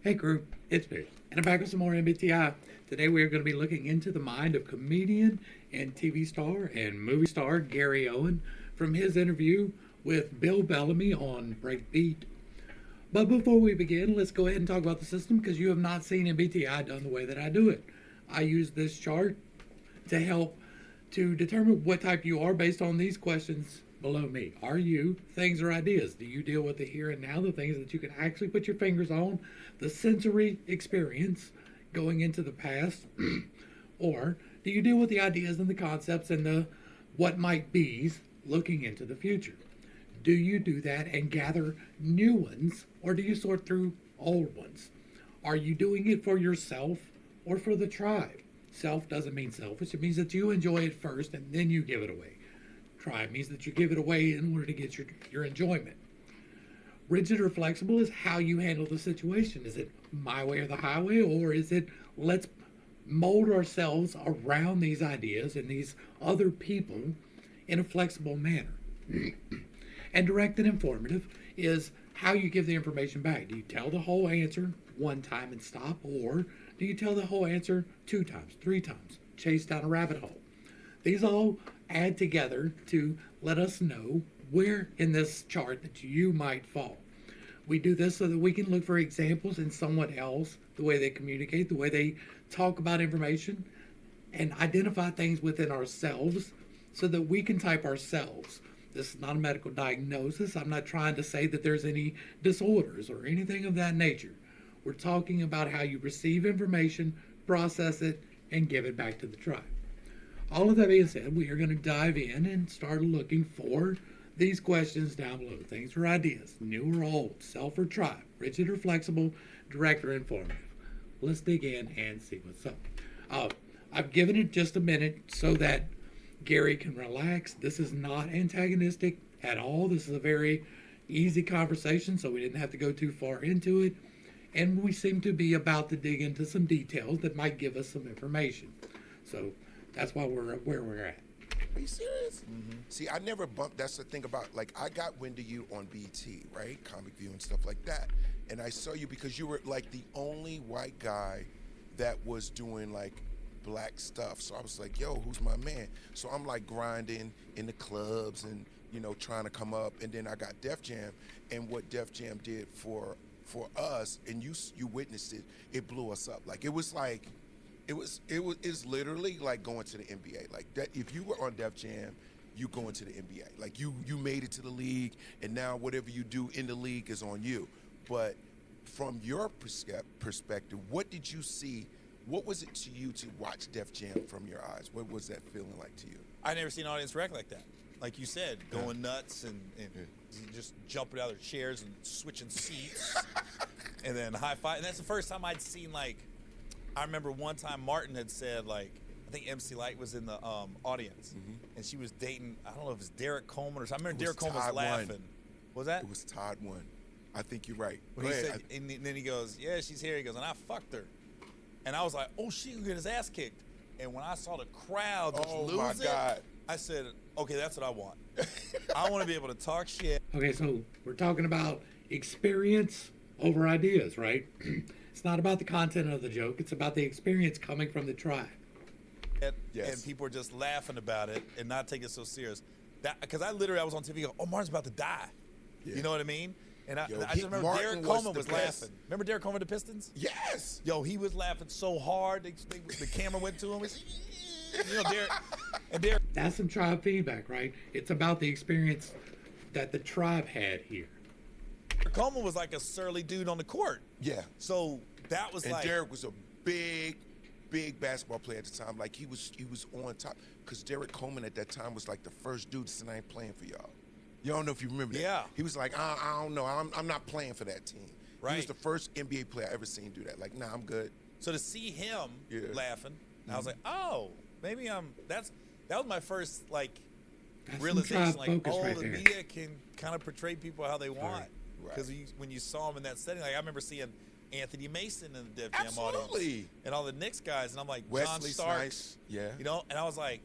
Hey group, it's me, and I'm back with some more MBTI. Today we are going to be looking into the mind of comedian and TV star and movie star Gary Owen from his interview with Bill Bellamy on Breakbeat. But before we begin, let's go ahead and talk about the system because you have not seen MBTI done the way that I do it. I use this chart to help to determine what type you are based on these questions below me. Are you things or ideas? Do you deal with the here and now, the things that you can actually put your fingers on, the sensory experience going into the past? Or do you deal with the ideas and the concepts and the what might be's looking into the future? Do you do that and gather new ones, or do you sort through old ones? Are you doing it for yourself or for the tribe? Self doesn't mean selfish. It means that you enjoy it first and then you give it away. Tribe means that you give it away in order to get your enjoyment. Rigid or flexible is how you handle the situation. Is it my way or the highway, or is it let's mold ourselves around these ideas and these other people in a flexible manner? And direct and informative is how you give the information back. Do you tell the whole answer one time and stop, or do you tell the whole answer 2 times, 3 times, chase down a rabbit hole? These all add together to let us know where in this chart that you might fall. We do this so that we can look for examples in someone else, the way they communicate, the way they talk about information, and identify things within ourselves so that we can type ourselves. This is not a medical diagnosis. I'm not trying to say that there's any disorders or anything of that nature. We're talking about how you receive information, process it, and give it back to the tribe. All of that being said, we are going to dive in and start looking for these questions down below. Things or ideas, new or old, self or tribe, rigid or flexible, direct or informative. Let's dig in and see what's up. I've given it just a minute so that Gary can relax. This is not antagonistic at all. This is a very easy conversation, so we didn't have to go too far into it. And we seem to be about to dig into some details that might give us some information. So that's why we're where we're at. Are you serious? Mm-hmm. See, I never bumped. That's the thing about, like, I got wind of you on BT, right? Comic View and stuff like that. And I saw you because you were, like, the only white guy that was doing, like, black stuff. So I was like, yo, who's my man? So I'm, like, grinding in the clubs and, you know, trying to come up. And then I got Def Jam. And what Def Jam did for us, and you witnessed it, it blew us up. Like, it was like, it's literally like going to the NBA. Like that, if you were on Def Jam, you going to the NBA. Like you made it to the league, and now whatever you do in the league is on you. But from your perspective, what did you see? What was it to you to watch Def Jam from your eyes? What was that feeling like to you? I never seen an audience react like that. Like you said, going nuts and just jumping out of their chairs and switching seats, and then high five. And that's the first time I'd seen, like, I remember one time Martin had said, like, I think MC Light was in the audience, and she was dating, I don't know if it was Derek Coleman or something. I remember Derek Coleman was laughing. Was that? It was Todd one. I think you're right. When he said, and then he goes, yeah, she's here. He goes, and I fucked her. And I was like, oh, she can get his ass kicked. And when I saw the crowd just lose it, I said, okay, that's what I want. I want to be able to talk shit. Okay, so we're talking about experience over ideas, right? It's not about the content of the joke. It's about the experience coming from the tribe. And people are just laughing about it and not taking it so serious. Because I was on TV going, oh, Martin's about to die. Yeah. You know what I mean? And I just remember Derek Coleman was laughing. Remember Derek Coleman, the Pistons? Yes. Yo, he was laughing so hard. The camera went to him. You know, Derek. That's some tribe feedback, right? It's about the experience that the tribe had here. Coleman was like a surly dude on the court. Yeah. So that was and Derek was a big basketball player at the time. Like he was on top. Because Derek Coleman at that time was like the first dude to say, I ain't playing for y'all. You don't know if you remember that. Yeah. He was like, I don't know. I'm not playing for that team. Right. He was the first NBA player I ever seen do that. Like, nah, I'm good. So to see him laughing, I was like, oh, maybe that was my first, like, that's realization. Like, right the there. media can kind of portray people how they want. Because when you saw him in that setting, like I remember seeing Anthony Mason in the Def Jam audience, and all the Knicks guys, and I'm like, Wesley John Starks, Snipes, you know, and I was like,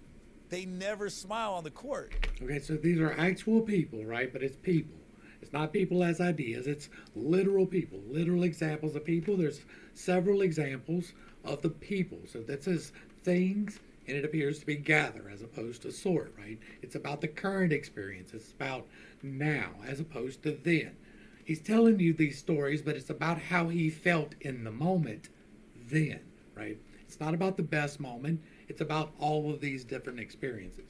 they never smile on the court. Okay, so these are actual people, right? But it's people. It's not people as ideas, it's literal people, literal examples of people. There's several examples of the people. So that says things, and it appears to be gather as opposed to sort, right? It's about the current experience. It's about now as opposed to then. He's telling you these stories, but it's about how he felt in the moment then, right? It's not about the best moment. It's about all of these different experiences.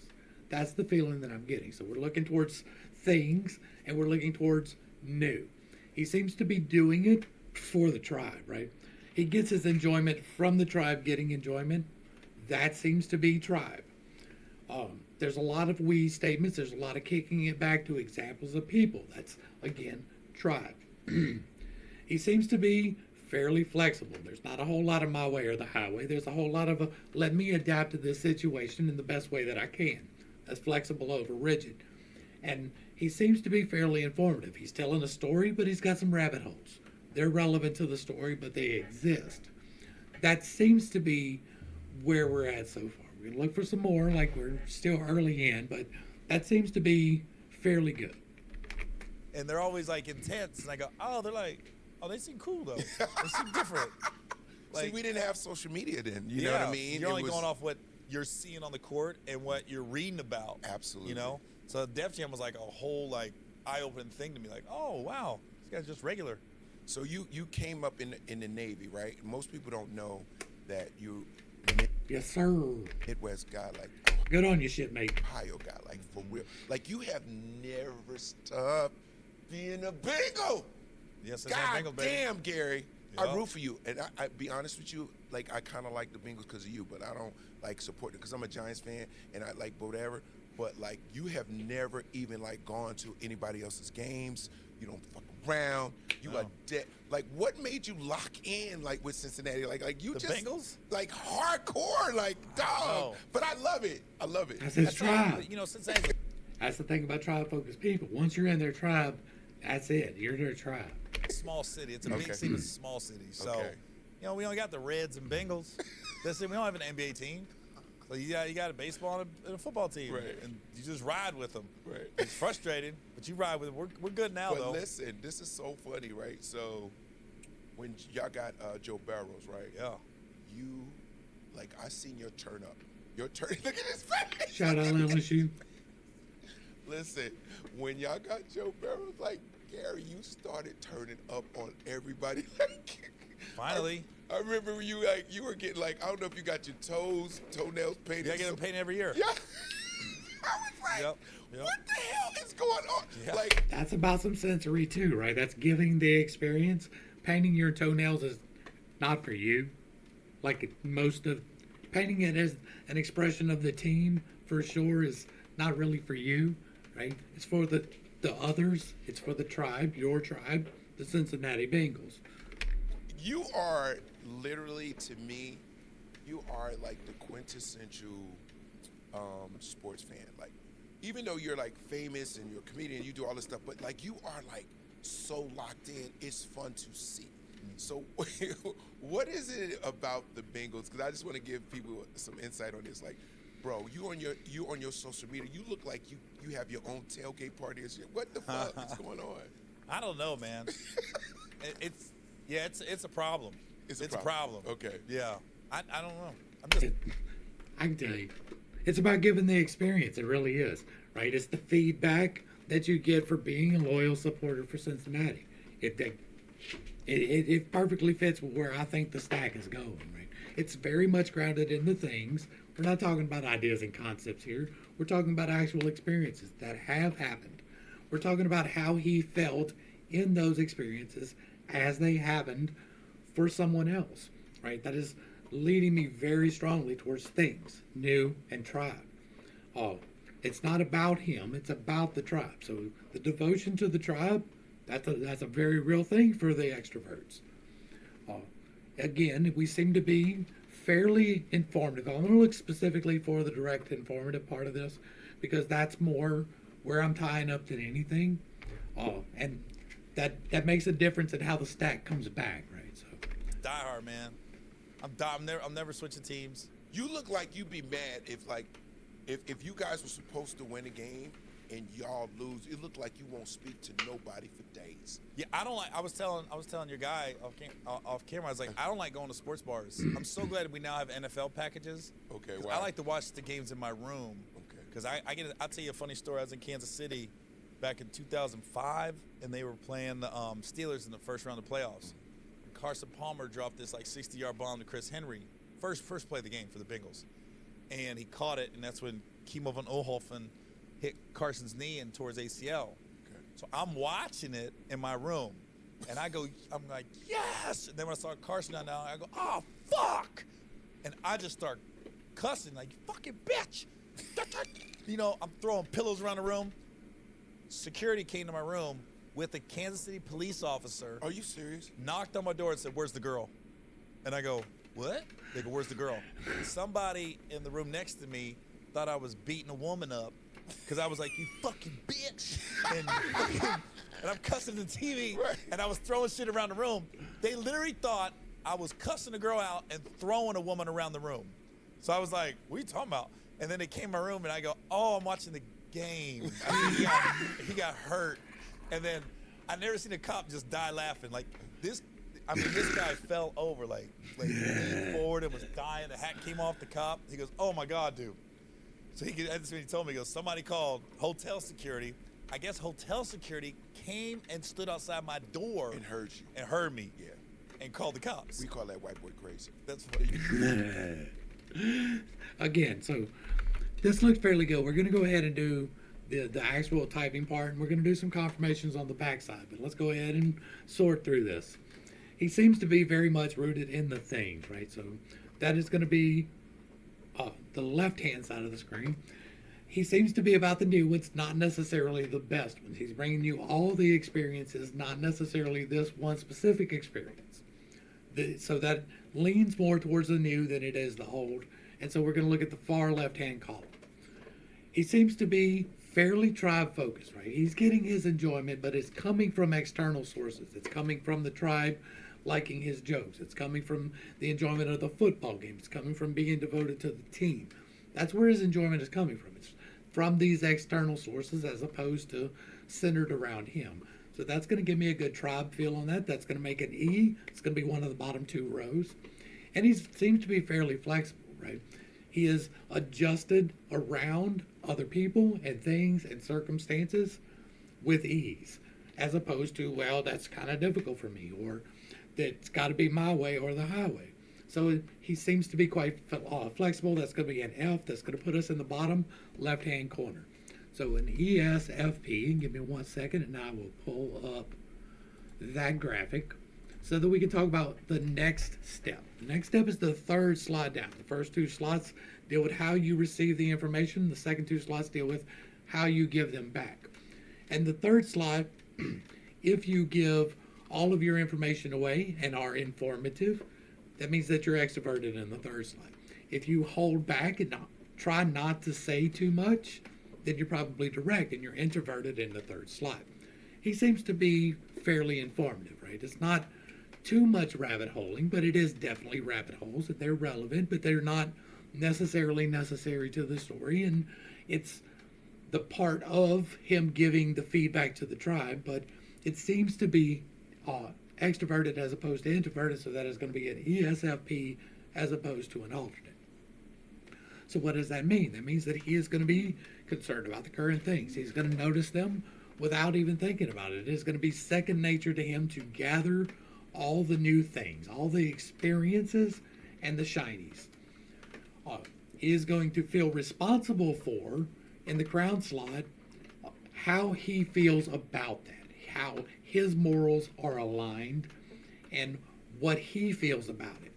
That's the feeling that I'm getting. So we're looking towards things and we're looking towards new. He seems to be doing it for the tribe, right? He gets his enjoyment from the tribe getting enjoyment. That seems to be tribe. There's a lot of we statements. There's a lot of kicking it back to examples of people. That's, again, tribe. He seems to be fairly flexible. There's not a whole lot of my way or the highway. There's a whole lot of let me adapt to this situation in the best way that I can. That's flexible over rigid. And he seems to be fairly informative. He's telling a story, but he's got some rabbit holes. They're relevant to the story, but they exist. That seems to be where we're at so far. We're going to look for some more, like we're still early in, but that seems to be fairly good. And they're always like intense, and I go, oh, they're like, oh, they seem cool though. They seem different. See, we didn't have social media then. You know what I mean? You're only going off what you're seeing on the court and what you're reading about. Absolutely. You know? So Def Jam was like a whole like eye-opening thing to me. Like, oh wow, this guy's just regular. So you came up in the Navy, right? Most people don't know that you Yes, sir. Midwest guy, like Good on you, shipmate. Ohio guy, like for real. Like you have never stopped being a bingo. Yes, God damn, Gary. Yep. I root for you, and I be honest with you, like I kind of like the Bengals because of you, but I don't like support them because I'm a Giants fan and I like whatever. But like you have never even like gone to anybody else's games. You don't fuck around. You are dead. Like what made you lock in like with Cincinnati? Like you The just Bengals? like hardcore, like dog. But I love it. I love it. That's his tribe. You know, Cincinnati. That's the thing about tribe-focused people. Once you're in their tribe, that's it. You're their tribe. Small city. It's a big city. It's a small city. So, you know, we only got the Reds and Bengals. That's it. We don't have an NBA team. So you got a baseball and a football team, Right. and you just ride with them. Right. It's frustrating, but you ride with them. We're good now, But though. listen, this is so funny, right? So when y'all got Joe Barrows, right? Yeah. You, like, I seen your turn up. Your turn. Look at his face. Shout out LSU. Listen, when y'all got Joe Barrows, like Gary, you started turning up on everybody. Like, Finally. I remember you were getting like, I don't know if you got your toenails painted. You gotta get them painted every year. Yeah. I was like, Yep. what the hell is going on? Yeah. Like, That's about some sensory too, right? That's giving the experience. Painting your toenails is not for you. Like most of painting it as an expression of the team for sure is not really for you, right? It's for the others. It's for the tribe, your tribe, the Cincinnati Bengals. you are literally, to me, you are like the quintessential sports fan. Like, even though you're like famous and you're a comedian, you do all this stuff, but like you are like so locked in. It's fun to see. So, what is it about the Bengals? Because I just want to give people some insight on this. Like, bro, you on your social media, you look like you have your own tailgate party and shit. What the fuck is going on? I don't know, man. It's a problem. It's a problem. Okay. Yeah. I don't know. I'm just I can tell you, it's about giving the experience. It really is, right? It's the feedback that you get for being a loyal supporter for Cincinnati. It perfectly fits where I think the stack is going, right? It's very much grounded in the things. We're not talking about ideas and concepts here. We're talking about actual experiences that have happened. We're talking about how he felt in those experiences as they happened for someone else, right? That is leading me very strongly towards things, new and tribe. It's not about him, it's about the tribe. So the devotion to the tribe, that's a very real thing for the extroverts. Again, we seem to be fairly informative. I'm going to look specifically for the direct informative part of this because that's more where I'm tying up than anything. And that makes a difference in how the stack comes back, right? So die hard, man. I'm never switching teams. You look like you'd be mad if you guys were supposed to win a game and y'all lose. It looked like you won't speak to nobody for days. Yeah, I don't like. I was telling your guy off camera. I was like, I don't like going to sports bars. I'm so glad we now have NFL packages. Okay, 'Cause wow. I like to watch the games in my room. Okay. Because I'll tell you a funny story. I was in Kansas City back in 2005, and they were playing the Steelers in the first round of playoffs. Carson Palmer dropped this like 60-yard bomb to Chris Henry, first play of the game for the Bengals, and he caught it, and that's when Kimo von Oelhoffen hit Carson's knee and tore his ACL. Okay. So I'm watching it in my room, and I'm like, yes! And then when I saw Carson down, I go, oh, fuck! And I just start cussing, like, you fucking bitch! You know, I'm throwing pillows around the room. Security came to my room with a Kansas City police officer. Are you serious? Knocked on my door and said, where's the girl? And I go, what? They go, where's the girl? Somebody in the room next to me thought I was beating a woman up because I was like, you fucking bitch. And I'm cussing the TV, and I was throwing shit around the room. They literally thought I was cussing a girl out and throwing a woman around the room. So I was like, what are you talking about? And then they came in my room, and I go, oh, I'm watching the game. I mean, he got hurt. And then I never seen a cop just die laughing. Like this guy fell over, like leaned forward and was dying. The hat came off the cop. He goes, oh my God, dude. So that's when he told me, he goes, somebody called hotel security. I guess hotel security came and stood outside my door. And heard you. And heard me. Yeah. And called the cops. We call that white boy crazy. That's what Again, so this looks fairly good. We're going to go ahead and do the actual typing part, and we're going to do some confirmations on the backside, but let's go ahead and sort through this. He seems to be very much rooted in the things, right? So that is going to be the left-hand side of the screen. He seems to be about the new ones, not necessarily the best ones. He's bringing you all the experiences, not necessarily this one specific experience. So that leans more towards the new than it is the old. And so we're going to look at the far left-hand column. He seems to be fairly tribe focused, right? He's getting his enjoyment, but it's coming from external sources. It's coming from the tribe liking his jokes. It's coming from the enjoyment of the football game. It's coming from being devoted to the team. That's where his enjoyment is coming from. It's from these external sources as opposed to centered around him. So that's going to give me a good tribe feel on that. That's going to make an E. It's going to be one of the bottom two rows. And he seems to be fairly flexible, right? He is adjusted around other people and things and circumstances with ease, as opposed to, well, that's kind of difficult for me, or that's got to be my way or the highway. So he seems to be quite flexible. That's going to be an F. That's going to put us in the bottom left-hand corner. So an ESFP, give me 1 second, and I will pull up that graphic so that we can talk about the next step. The next step is the third slide down. The first two slots deal with how you receive the information. The second two slots deal with how you give them back. And the third slide, if you give all of your information away and are informative, that means that you're extroverted in the third slide. If you hold back and try not to say too much, then you're probably direct and you're introverted in the third slide. He seems to be fairly informative, right? It's not too much rabbit holing, but it is definitely rabbit holes that they're relevant, but they're not necessarily necessary to the story. And it's the part of him giving the feedback to the tribe, but it seems to be extroverted as opposed to introverted, so that is going to be an ESFP as opposed to an alternate. So what does that mean? That means that he is going to be concerned about the current things. He's going to notice them without even thinking about it. It is going to be second nature to him to gather all the new things, all the experiences and the shinies. He is going to feel responsible for, in the crown slide, how he feels about that, how his morals are aligned, and what he feels about it.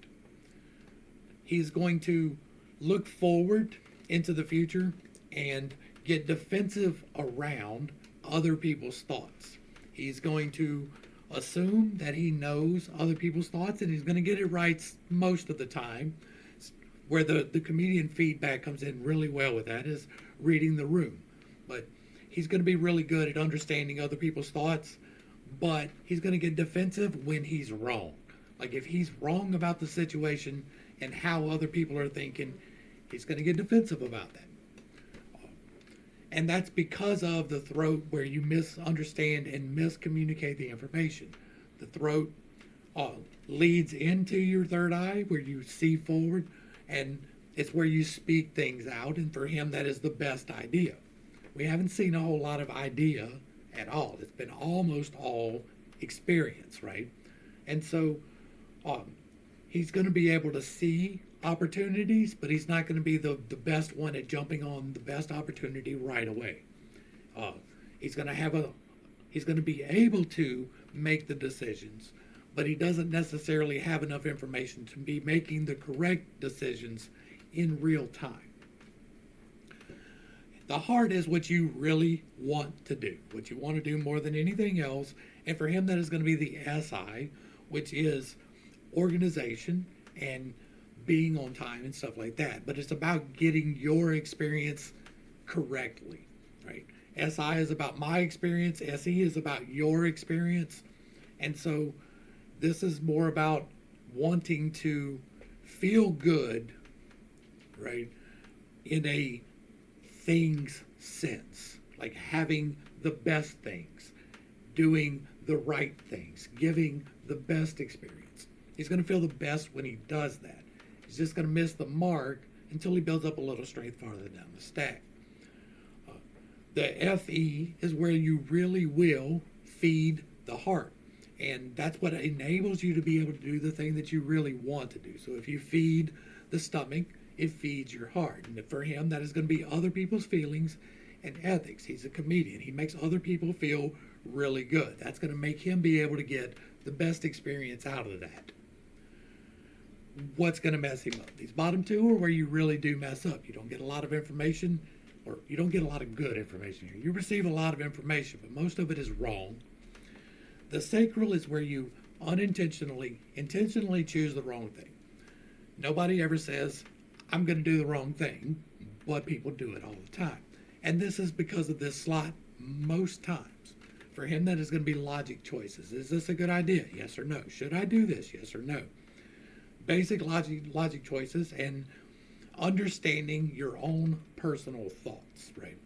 He's going to look forward into the future and get defensive around other people's thoughts. He's going to assume that he knows other people's thoughts, and he's going to get it right most of the time. Where the comedian feedback comes in really well with that is reading the room. But he's going to be really good at understanding other people's thoughts, but he's going to get defensive when he's wrong. Like if he's wrong about the situation and how other people are thinking, he's going to get defensive about that. And that's because of the throat where you misunderstand and miscommunicate the information. The throat leads into your third eye where you see forward, and it's where you speak things out. And for him, that is the best idea. We haven't seen a whole lot of idea at all. It's been almost all experience, right? And so he's going to be able to see opportunities, but he's not going to be the best one at jumping on the best opportunity right away. He's going to be able to make the decisions, but he doesn't necessarily have enough information to be making the correct decisions in real time. The heart is what you really want to do, what you want to do more than anything else. And for him, that is going to be the SI, which is organization and being on time and stuff like that. But it's about getting your experience correctly, right? SI is about my experience. SE is about your experience. And so this is more about wanting to feel good, right, in a things sense, like having the best things, doing the right things, giving the best experience. He's going to feel the best when he does that. He's just going to miss the mark until he builds up a little strength farther down the stack. The FE is where you really will feed the heart. And that's what enables you to be able to do the thing that you really want to do. So if you feed the stomach, it feeds your heart. And for him, that is going to be other people's feelings and ethics. He's a comedian. He makes other people feel really good. That's going to make him be able to get the best experience out of that. What's going to mess him up? These bottom two are where you really do mess up. You don't get a lot of information, or you don't get a lot of good information here. You receive a lot of information, but most of it is wrong. The sacral is where you intentionally choose the wrong thing. Nobody ever says, I'm going to do the wrong thing, but people do it all the time. And this is because of this slot most times. For him, that is going to be logic choices. Is this a good idea? Yes or no. Should I do this? Yes or no. Basic logic choices and understanding your own personal thoughts, right?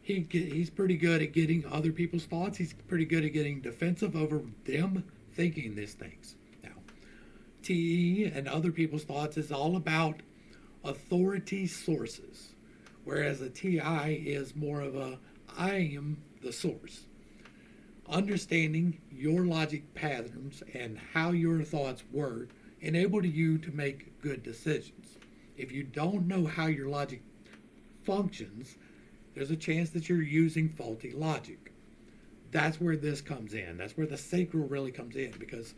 He's pretty good at getting other people's thoughts. He's pretty good at getting defensive over them thinking these things. Now, TE and other people's thoughts is all about authority sources, whereas a TI is more of a I am the source. Understanding your logic patterns and how your thoughts work enable you to make good decisions. If you don't know how your logic functions, there's a chance that you're using faulty logic. That's where this comes in. That's where the sacral really comes in, because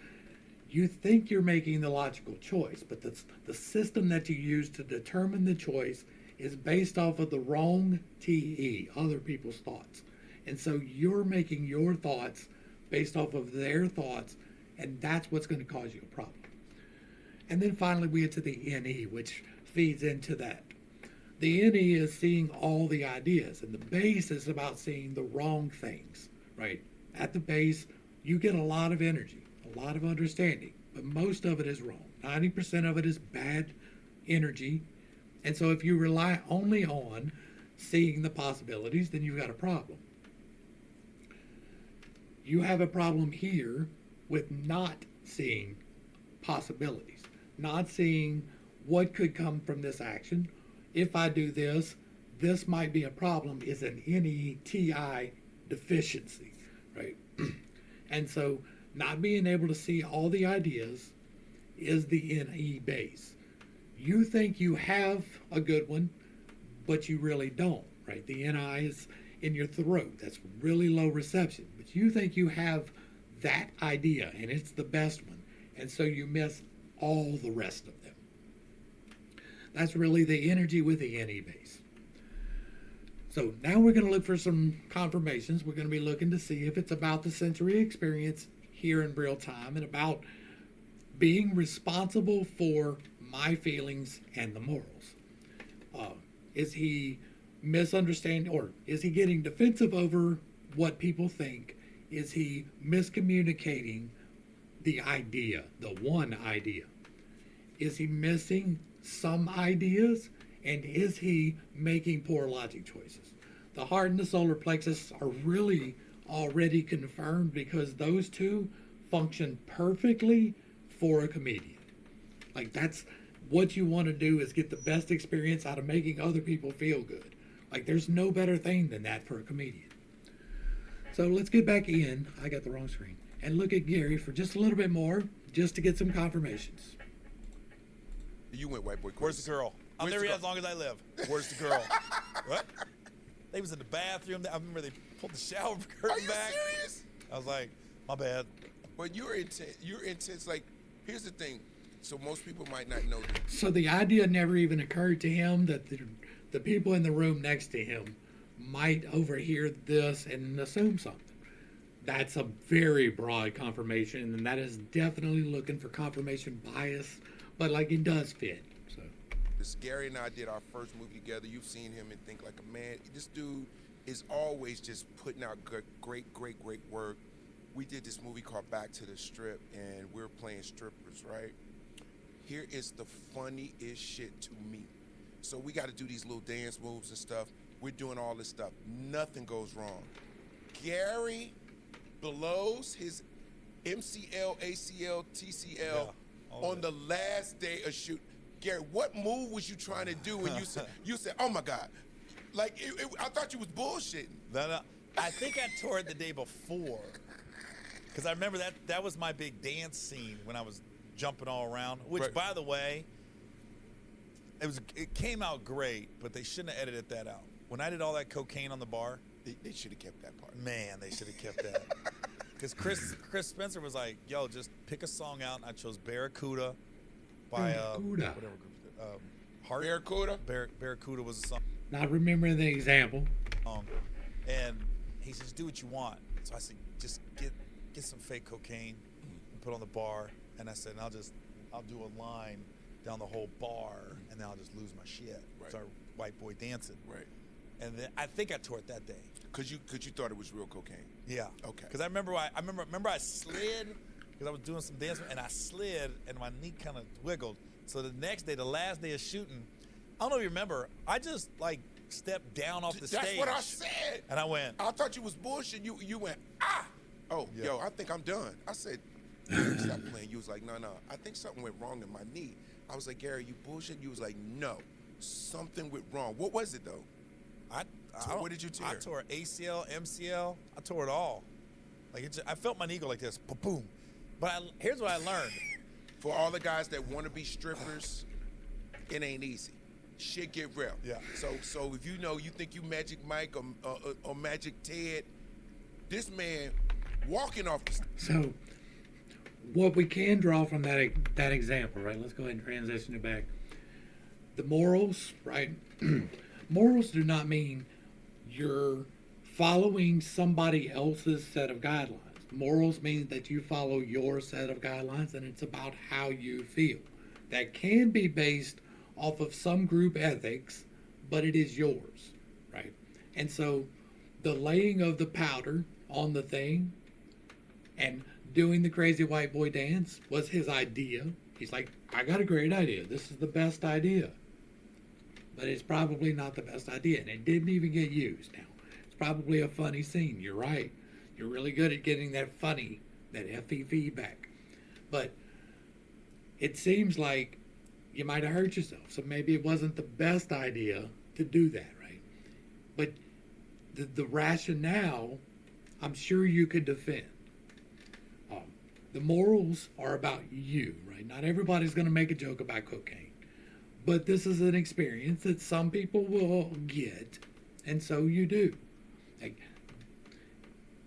you think you're making the logical choice, but the system that you use to determine the choice is based off of the wrong TE, other people's thoughts. And so you're making your thoughts based off of their thoughts, and that's what's going to cause you a problem. And then finally we get to the NE, which feeds into that. The NE is seeing all the ideas, and the base is about seeing the wrong things, right? At the base, you get a lot of energy, a lot of understanding, but most of it is wrong. 90% of it is bad energy. And so if you rely only on seeing the possibilities, then you've got a problem. You have a problem here with not seeing possibilities, not seeing what could come from this action. If I do this, this might be a problem, is an NETI deficiency, right? And so not being able to see all the ideas is the NE base. You think you have a good one, but you really don't, right? The NI is in your throat. That's really low reception. But you think you have that idea, and it's the best one. And so you miss all the rest of them. That's really the energy with the NE base. So now we're going to look for some confirmations. We're going to be looking to see if it's about the sensory experience here in real time and about being responsible for my feelings and the morals. Is he misunderstanding, or is he getting defensive over what people think? Is he miscommunicating the idea, the one idea? Is he missing some ideas? And is he making poor logic choices? the heart and the solar plexus are really already confirmed because those two function perfectly for a comedian. Like that's what you want to do is get the best experience out of making other people feel good. Like there's no better thing than that for a comedian. So let's get back in. I got the wrong screen. And look at Gary for just a little bit more, just to get some confirmations. You went white boy. Where's the girl? I'll never as long as I live. Where's the girl? What? They was in the bathroom. I remember they pulled the shower curtain Are you back. serious? I was like, my bad. But you're intense. You're intense. Like, here's the thing. So most people might not know that. So the idea never even occurred to him that the people in the room next to him might overhear this and assume something. That's a very broad confirmation, and that is definitely looking for confirmation bias, but like it does fit. So This Gary and I did our first movie together. You've seen him and think like a man. This dude is always just putting out great work. We did this movie called Back to the Strip, and we're playing strippers, right? Here is the funniest shit to me. So we got to do these little dance moves and stuff. We're doing all this stuff. Nothing goes wrong. Gary blows his MCL, ACL, TCL on the last day of shoot. Gary, what move was you trying to do when you said, oh my God, like I thought you was bullshitting. No, I think I tore it the day before, because I remember that was my big dance scene when I was jumping all around. Which, Right. by the way, it came out great, but they shouldn't have edited that out. When I did all that cocaine on the bar, They should have kept that part. man, they should have kept that. Because Chris Spencer was like, "Yo, just pick a song out." And I chose Barracuda by Barracuda. whatever group. Heart. Barracuda? Barracuda was a song. not remembering the example. And he says, "Do what you want." So I said, "Just get some fake cocaine and put on the bar." And I said, and I'll do a line down the whole bar, and then I'll just lose my shit. Right. Start white boy dancing. Right. And then I think I tore it that day. Cause you thought it was real cocaine. Yeah. Okay. Because I remember I slid because I was doing some dancing, and I slid and my knee kind of wiggled. So the next day, the last day of shooting, I don't know if you remember, I just like stepped down off the stage. That's what I said. And I went. I thought you was bullshit. You went, ah. Oh, Yeah. yo, I think I'm done. I said, Gary, stop playing. You was like, no. I think something went wrong in my knee. I was like, Gary, you bullshit. You was like, no, something went wrong. What was it though? So what did you tear? I tore ACL, MCL. I tore it all. Like I felt my knee go like this, boom. But here's what I learned. For all the guys that want to be strippers, it ain't easy. Shit get real. Yeah. So if you think you Magic Mike or Magic Ted, this man walking off the So what we can draw from that example, right? Let's go ahead and transition it back. The morals, right? Morals do not mean you're following somebody else's set of guidelines. Morals mean that you follow your set of guidelines, and it's about how you feel. That can be based off of some group ethics, but it is yours, right? And so the laying of the powder on the thing and doing the crazy white boy dance was his idea. He's like, I got a great idea. This is the best idea. But it's probably not the best idea, and it didn't even get used. Now, it's probably a funny scene. You're right. You're really good at getting that funny, that FE feedback. But it seems like you might have hurt yourself, so maybe it wasn't the best idea to do that, right? But the rationale, I'm sure you could defend. The morals are about you, right? Not everybody's going to make a joke about cocaine. But this is an experience that some people will get, and so you do. Like,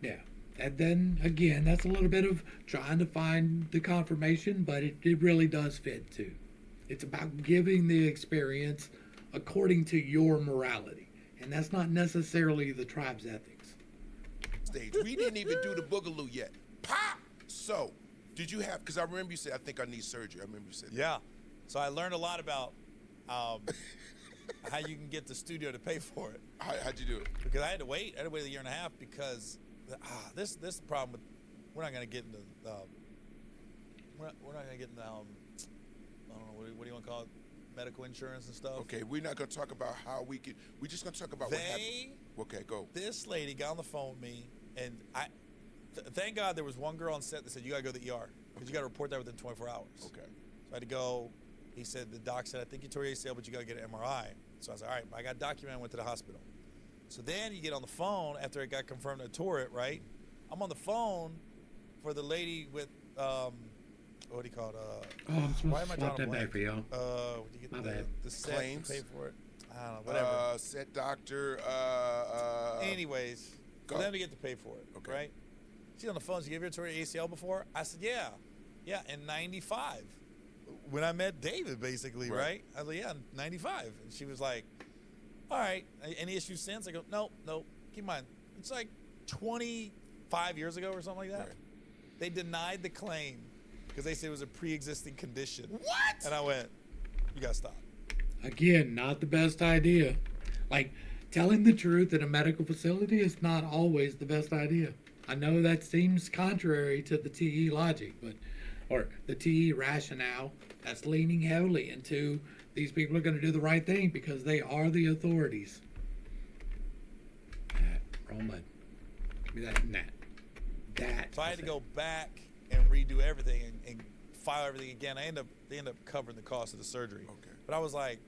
yeah. And then, again, that's a little bit of trying to find the confirmation, but it really does fit, too. It's about giving the experience according to your morality. And that's not necessarily the tribe's ethics. stage. We didn't even do the boogaloo yet. Pop! So, did you have, because I remember you said, I think I need surgery. I remember you said that. Yeah. So I learned a lot about how you can get the studio to pay for it. How'd you do it? Because I had to wait a year and a half because this is the problem with, we're not going to get into we're not going to get into I don't know, what do you want to call it, medical insurance and stuff. Okay, we're not going to talk about how we could, we're just going to talk about what Okay, go. This lady got on the phone with me, and thank God there was one girl on set that said, you got to go to the ER, because you got to report that within 24 hours. Okay. So I had to go. He said, the doc said, I think you tore your ACL, but you got to get an MRI. So I was like, all right, I got documented, I went to the hospital. So then you get on the phone after it got confirmed I tore it, right? I'm on the phone for the lady with, what do you call it? I'm supposed why to am I swap drawing a that blank? back for y'all. Would you get My bad. the set Claims? to pay for it? I don't know, whatever. Set doctor. Anyways, go. for them to get to pay for it, Okay. right? She's on the phone. She gave her to her ACL before. I said, yeah, in '95, when I met David, basically, right? I was like, yeah, 95, and she was like, all right, any issues since? I go, no. Keep in mind, it's like 25 years ago or something like that. Right. They denied the claim because they said it was a pre-existing condition. What? And I went, you gotta stop. Again, not the best idea. Like, telling the truth in a medical facility is not always the best idea. I know that seems contrary to the TE logic, or the TE rationale that's leaning heavily into these people are going to do the right thing because they are the authorities. Wrong button. Give me that. So I had to go back and redo everything and file everything again. They end up covering the cost of the surgery. Okay. But I was like,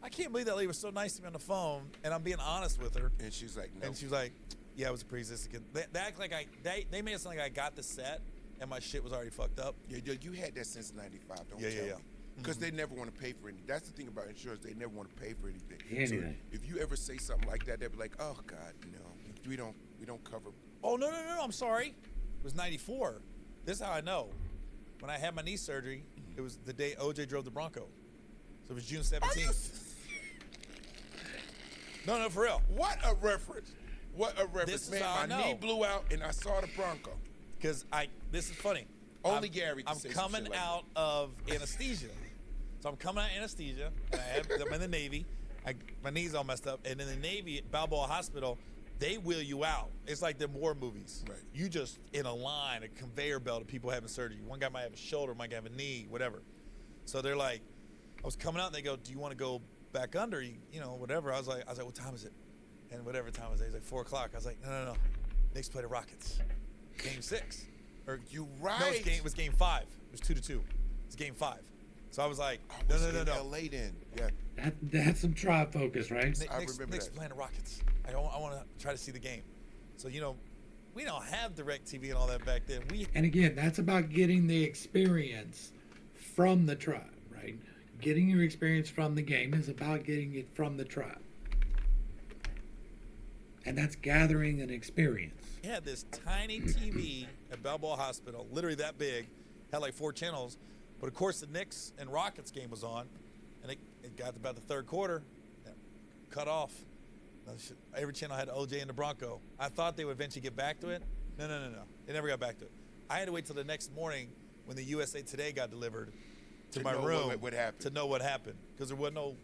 I can't believe that lady was so nice to me on the phone, and I'm being honest with her. And she's like, no. And she was like, yeah, it was a pre-existing. They act like they made it sound like I got the set and my shit was already fucked up. Yeah, you had that since '95. Don't Yeah. tell me. Because they never want to pay for anything. That's the thing about insurance. They never want to pay for anything. Anything. So if you ever say something like that, they'll be like, oh God, no, we don't cover. Oh no, I'm sorry. It was '94. This is how I know. When I had my knee surgery, it was the day OJ drove the Bronco. So it was June 17th. No, for real. What a reference. What a reference. This is Man, how I my know. knee blew out and I saw the Bronco. Because this is funny. Only Gary can I'm say some coming shit like out of anesthesia. So I'm coming out of anesthesia. I'm in the Navy. My knee's all messed up. And in the Navy, at Balboa Hospital, they wheel you out. It's like the war movies. Right. You just in a line, a conveyor belt of people having surgery. One guy might have a shoulder, one guy have a knee, whatever. So they're like, I was coming out and they go, do you want to go back under? You know, whatever. I was like, what time is it? And whatever time was it, it was like 4 o'clock. I was like, no. Knicks play the Rockets. Game 6. Or You right. No, it was game 5. It was 2-2. It's game 5. So I was like, I was no. in LA then. Yeah. That's some tribe focus, right? I Knicks remember that. playing the Rockets. I want to try to see the game. So, we don't have DirecTV and all that back then. And again, that's about getting the experience from the tribe, right? Getting your experience from the game is about getting it from the tribe. And that's gathering an experience. had this tiny TV at Balboa Hospital, literally that big, had like 4 channels. But of course, the Knicks and Rockets game was on, and it got to about the third quarter, cut off. Every channel had OJ and the Bronco. I thought they would eventually get back to it. No. They never got back to it. I had to wait till the next morning when the USA Today got delivered to my room what happened. to know what happened, because there was no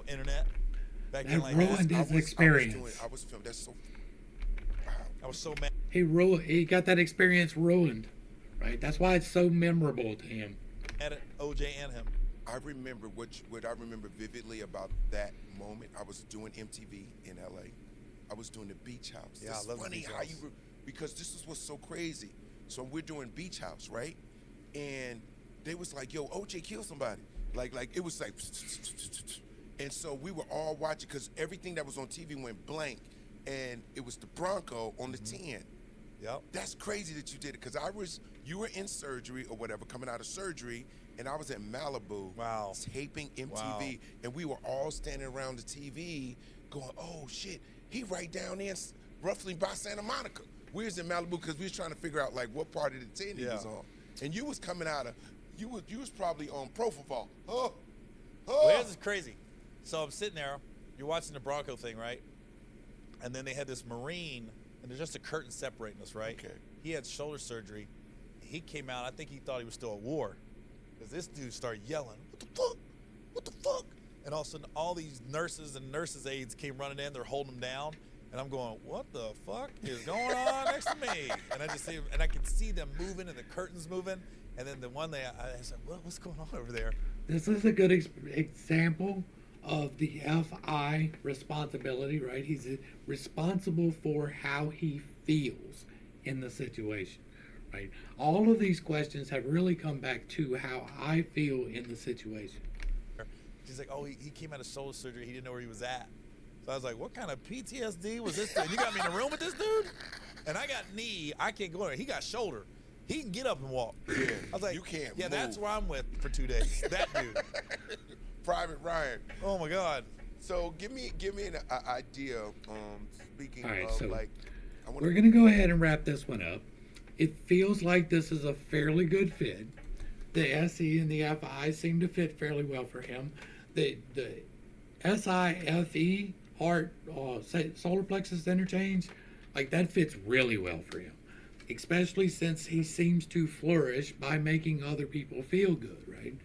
internet back That then like ruined that. his experience. I was filming. That's so. I was so mad. He got that experience ruined, right? That's why it's so memorable to him. At OJ and him. I remember what I remember vividly about that moment. I was doing MTV in LA. I was doing the Beach House. Yeah, It's I love the funny Beach how House. because this is what's so crazy. So we're doing Beach House, right? And they was like, "Yo, OJ killed somebody." Like it was like, and so we were all watching because everything that was on TV went blank, and it was the Bronco on the 10. Yep. That's crazy that you did it because you were in surgery or whatever, coming out of surgery, and I was in Malibu Wow. taping MTV, Wow. and we were all standing around the TV going, oh shit, he right down there roughly by Santa Monica. We was in Malibu because we was trying to figure out like what part of the 10 he was on. And you was coming out of, you was probably on Propofol. Well, this is crazy. So I'm sitting there, you're watching the Bronco thing, right? And then they had this Marine, and there's just a curtain separating us, right? Okay. He had shoulder surgery. He came out, I think he thought he was still at war. Because this dude started yelling, what the fuck? What the fuck? And all of a sudden, all these nurses and nurses' aides came running in, they're holding him down. And I'm going, what the fuck is going on next to me? And I just see, and I could see them moving and the curtains moving. And then the one day I said, what's going on over there? This is a good example of the FI responsibility, right? He's responsible for how he feels in the situation, right? All of these questions have really come back to how I feel in the situation. She's like, oh, he came out of soul surgery. He didn't know where he was at. So I was like, what kind of PTSD was this? You got me in a room with this dude? And I got knee. I can't go there. He got shoulder. He can get up and walk. Yeah. I was like, You can't yeah, move. that's where I'm with for 2 days. That dude. Private Ryan. Oh, my God. So give me an idea. Speaking All right, of so like, I want we're going to go ahead and wrap this one up. It feels like this is a fairly good fit. The SE and the FI seem to fit fairly well for him. The SIFE, heart, solar plexus interchange, like that fits really well for him. Especially since he seems to flourish by making other people feel good, right?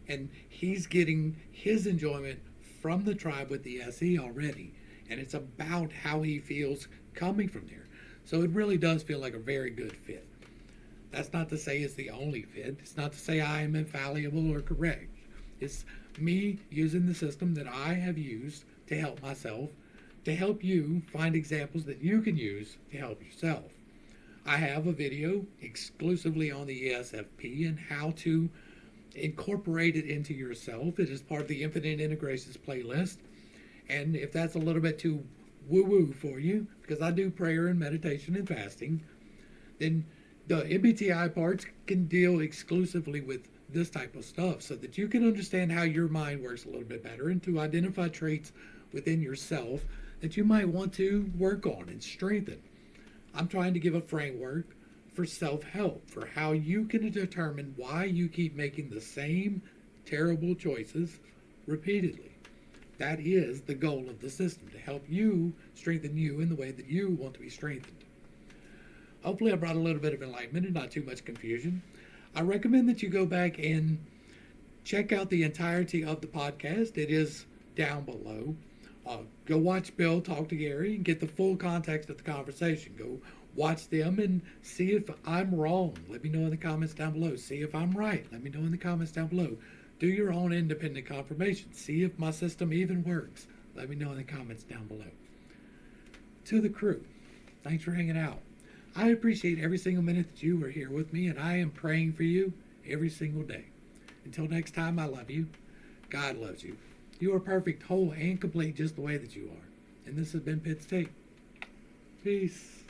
And he's getting his enjoyment from the tribe with the SE already. And it's about how he feels coming from there. So it really does feel like a very good fit. That's not to say it's the only fit. It's not to say I am infallible or correct. It's me using the system that I have used to help myself, to help you find examples that you can use to help yourself. I have a video exclusively on the ESFP and how to incorporate it into yourself. It is part of the Infinite Integrations playlist. And if that's a little bit too woo-woo for you, because I do prayer and meditation and fasting, then the MBTI parts can deal exclusively with this type of stuff so that you can understand how your mind works a little bit better and to identify traits within yourself that you might want to work on and strengthen. I'm trying to give a framework for self-help, for how you can determine why you keep making the same terrible choices repeatedly. That is the goal of the system, to help you strengthen you in the way that you want to be strengthened. Hopefully I brought a little bit of enlightenment and not too much confusion. I recommend that you go back and check out the entirety of the podcast. It is down below. Go watch Bill talk to Gary and get the full context of the conversation. Go watch them and see if I'm wrong. Let me know in the comments down below. See if I'm right. Let me know in the comments down below. Do your own independent confirmation. See if my system even works. Let me know in the comments down below. To the crew, thanks for hanging out. I appreciate every single minute that you were here with me, and I am praying for you every single day. Until next time, I love you. God loves you. You are perfect, whole, and complete just the way that you are. And this has been Pitt's Take. Peace.